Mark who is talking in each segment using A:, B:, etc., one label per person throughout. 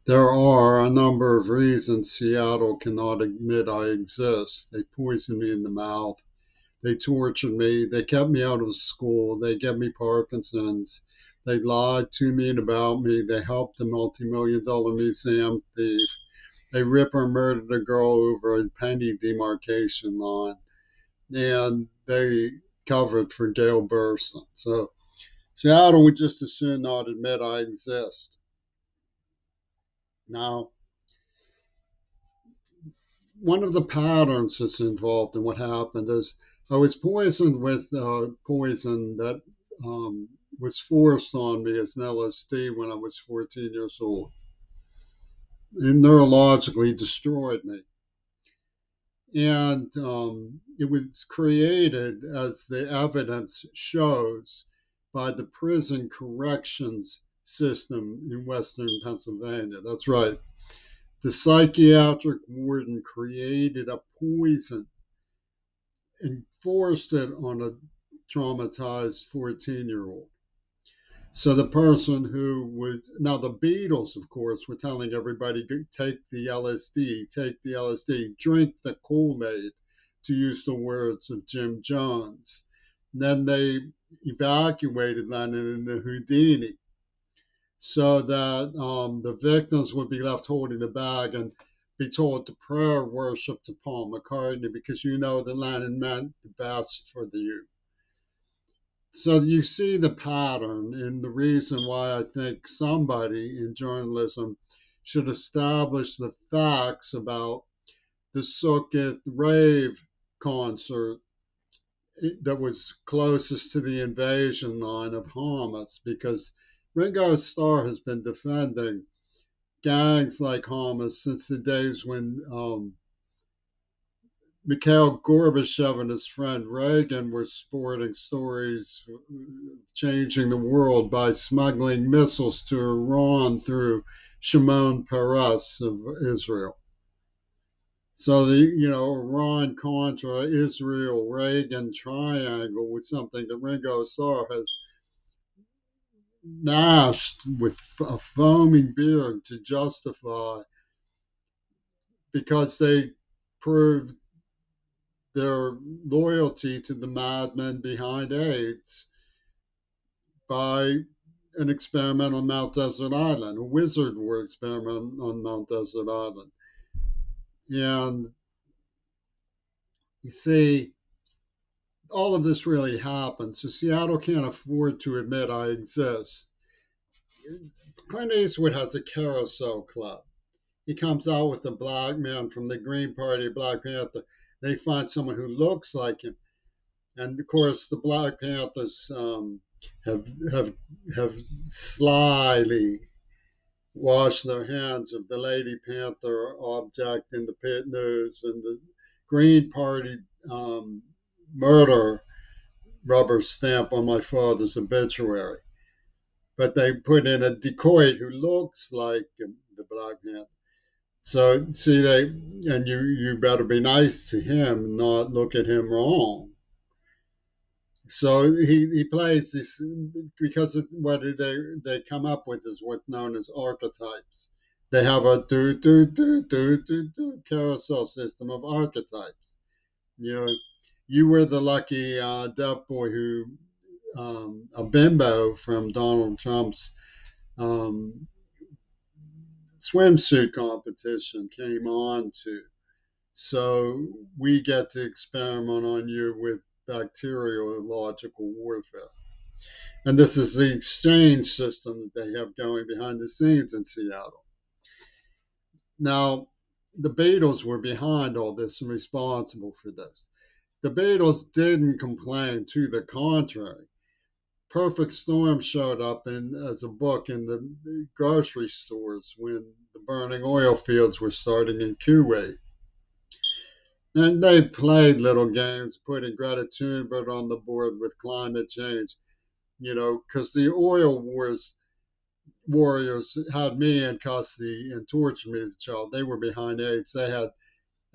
A: There are a number of reasons Seattle cannot admit I exist. They poisoned me in the mouth. They tortured me. They kept me out of school. They gave me Parkinson's. They lied to me and about me. They helped a multi-million-dollar museum thief. They rip or murdered a girl over a penny demarcation line. And they covered for Gail Burstyn. So Seattle would just as soon not admit I exist. Now, one of the patterns that's involved in what happened is I was poisoned with poison that was forced on me as an LSD when I was 14 years old. It neurologically destroyed me. And it was created, as the evidence shows, by the prison corrections system in Western Pennsylvania. That's right. The psychiatric warden created a poison and forced it on a traumatized 14-year-old. So the person who was, now the Beatles, of course, were telling everybody, take the LSD, drink the Kool-Aid, to use the words of Jim Jones. And then they evacuated Lennon into Houdini so that the victims would be left holding the bag and be told to prayer worship to Paul McCartney because you know that Lennon meant the best for you. So you see the pattern, and the reason why I think somebody in journalism should establish the facts about the Sukkot rave concert that was closest to the invasion line of Hamas, because Ringo Starr has been defending gangs like Hamas since the days when Mikhail Gorbachev and his friend Reagan were sporting stories changing the world by smuggling missiles to Iran through Shimon Peres of Israel. So the Iran Contra Israel Reagan triangle was something that Ringo Starr has gnashed with a foaming beard to justify because they proved their loyalty to the madmen behind AIDS by an experiment on Mount Desert Island, a wizard war experiment on Mount Desert Island. And you see, all of this really happened. So Seattle can't afford to admit I exist. Clint Eastwood has a carousel club. He comes out with a black man from the Green Party, Black Panther. They find someone who looks like him. And of course, the Black Panthers have slyly washed their hands of the Lady Panther object in the PITT News and the Green Party murder rubber stamp on my father's obituary. But they put in a decoy who looks like the Black Panther. So see, you better be nice to him, not look at him wrong. So he plays this because what they come up with is what's known as archetypes. They have a do carousel system of archetypes. You were the lucky deaf boy who a bimbo from Donald Trump's swimsuit competition came on to. So we get to experiment on you with bacteriological warfare. And this is the exchange system that they have going behind the scenes in Seattle. Now, the Beatles were behind all this and responsible for this. The Beatles didn't complain, to the contrary. Perfect Storm showed up as a book in the grocery stores when the burning oil fields were starting in Kuwait. And they played little games, putting Greta Thunberg on the board with climate change, because the oil warriors had me in custody and tortured me as a child. They were behind AIDS. They had,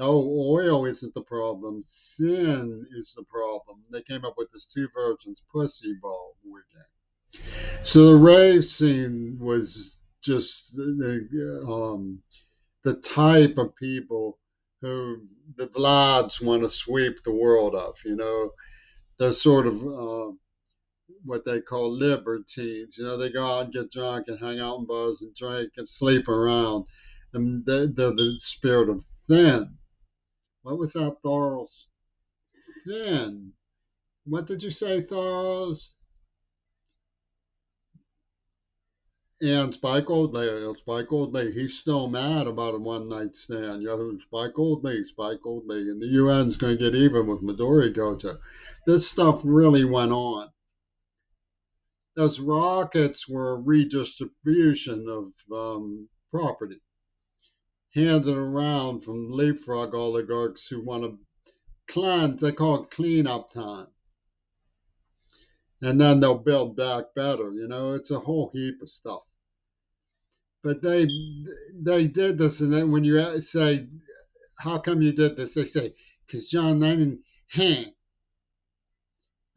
A: oil isn't the problem. Sin is the problem. They came up with this Two Virgins pussy ball board game. So the rave scene was just the type of people who the Vlads want to sweep the world of. They're sort of what they call libertines. They go out and get drunk and hang out in bars and drink and sleep around. And they're the spirit of thin. What was that, Thorls? Thin. What did you say, Thorls? And Spike Old Lee, he's still mad about a one night stand. Spike Old Lee, and the UN's going to get even with Midori Dojo. This stuff really went on. Those rockets were a redistribution of property, handed around from leapfrog oligarchs who want to cleanse. They call it cleanup time. And then they'll build back better. It's a whole heap of stuff. But they did this, and then when you say, how come you did this? They say, because John Lennon,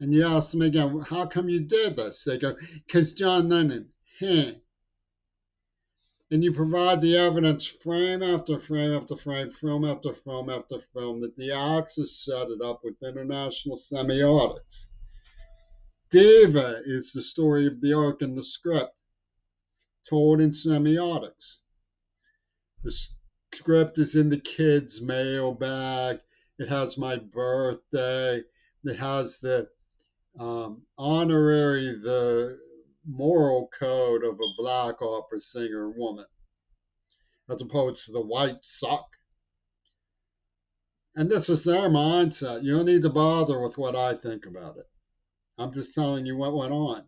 A: And you ask them again, how come you did this? They go, because John Lennon, And you provide the evidence frame after frame after frame, film after film after film, that the Axis set it up with international semiotics. Deva is the story of the arc and the script, told in semiotics. The script is in the kid's mailbag. It has my birthday. It has the the moral code of a black opera singer woman, as opposed to the white sock. And this is their mindset. You don't need to bother with what I think about it. I'm just telling you what went on.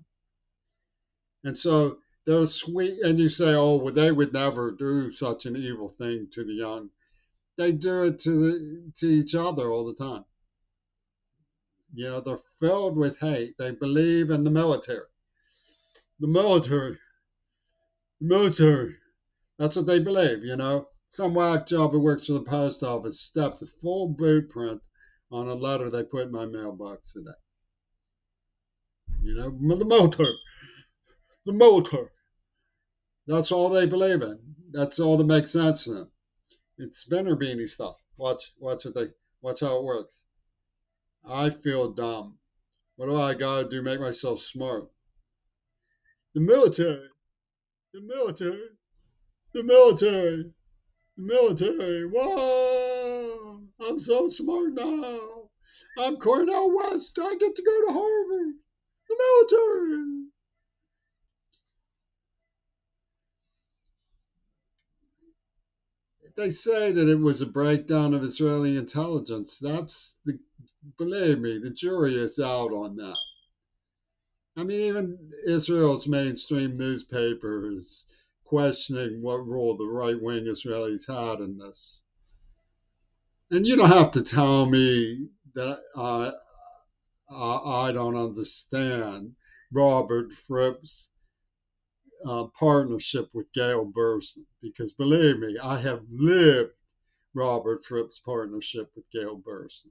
A: And so those sweet, and you say, oh, well, they would never do such an evil thing to the young. They do it to each other all the time. They're filled with hate. They believe in the military. The military. The military. That's what they believe. Some whack job who works for the post office stepped a full boot print on a letter they put in my mailbox today. The military. The military. That's all they believe in. That's all that makes sense to them. It's spinner beanie stuff. Watch how it works. I feel dumb. What do I gotta do to make myself smart? The military. The military. The military. The military. Whoa! I'm so smart now. I'm Cornell West. I get to go to Harvard. The military. They say that it was a breakdown of Israeli intelligence. Believe me, the jury is out on that. I mean, even Israel's mainstream newspaper is questioning what role the right-wing Israelis had in this. And you don't have to tell me that I don't understand Robert Fripp's partnership with Gail Burson, because believe me, I have lived Robert Fripp's partnership with Gail Burson.